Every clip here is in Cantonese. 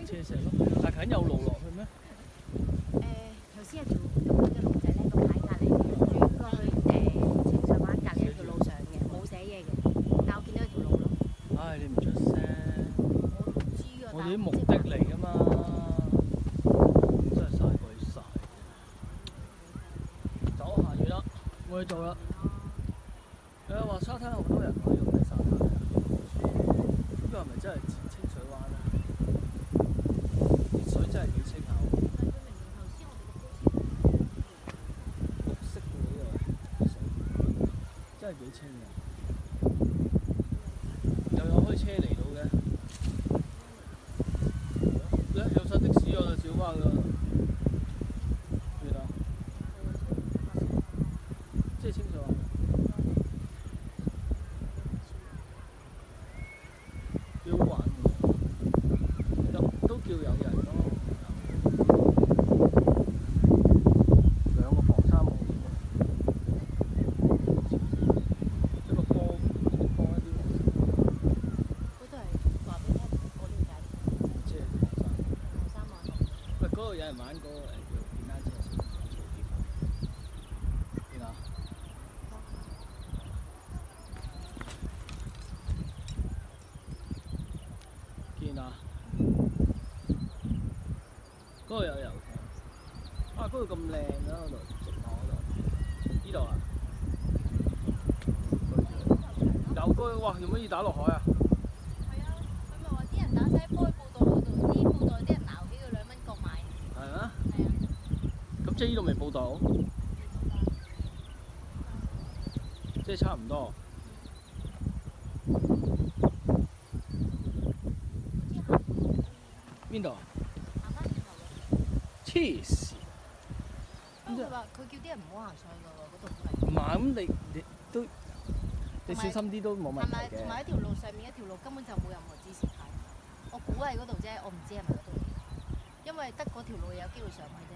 車石咯，但係緊有路落去咩？頭先有條咁嘅路仔咧，個牌隔離轉過去清水灣隔離有條路上嘅，冇寫嘢嘅，但我見到有條路咯。唉，你唔出聲，我唔知啊，我哋啲目的嚟㗎嘛，真係嘥鬼晒。走下雨啦，我去做啦。你話沙灘好多人可以用咩沙灘啊？呢個係咪真係清水灣啊？啲水真係幾清下喎。綠色嘅呢個水，真係幾清嘅。又有開車嚟到嘅。有上的士有小巴㗎。邊啊？即係清水灣。幾好玩喎，都叫有人咯。兩個防沙網添喎，一個波一啲黃嗰度係話俾你聽，嗰條仔即係防沙。黃山網。喂，嗰度有人玩嗰個叫電單車小草地邊啊？見啊！嗰度有遊艇，啊！嗰度咁靚啊！嗰度直落嗰度，呢度啊？有嗰個哇！用乜嘢打落海啊？係啊，佢咪話啲人打晒波去報道嗰度，啲報道啲人鬧幾個2蚊角買。係咩？係啊。咁即係呢度未報到，即係差唔多。邊度啊？行翻轉頭咯。黐線！不過佢話佢叫啲人唔好行上去㗎喎，嗰度係。唔係咁，你都你小心啲都冇問係題嘅。咪同埋一條路上面一條路根本就冇任何指示牌？我估係嗰度啫，我唔知係咪嗰度嚟。因為得嗰條路有機會上去啫。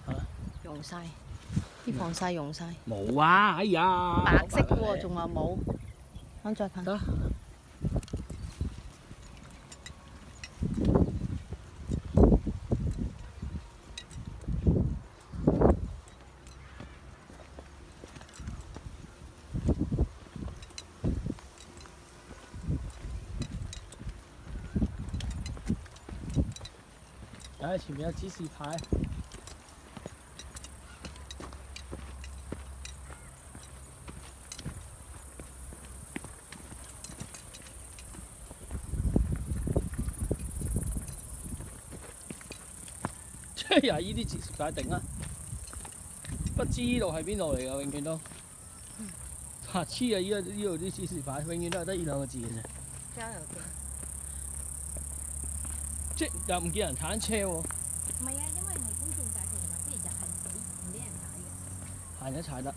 嚇！用晒，啲防曬用晒。冇啊！哎呀，白色嘅喎，仲話冇。我再近。得。唉，前面有指示牌。即係又係依啲指示牌定啊！不知呢度係邊度嚟㗎，永遠都。白痴啊！依度啲指示牌永遠都係得呢兩個字嘅啫。交流徑。即係又唔見人踩車喎。唔係啊，因為係公眾假期同埋星期日係唔俾人踩嘅。行一踩得。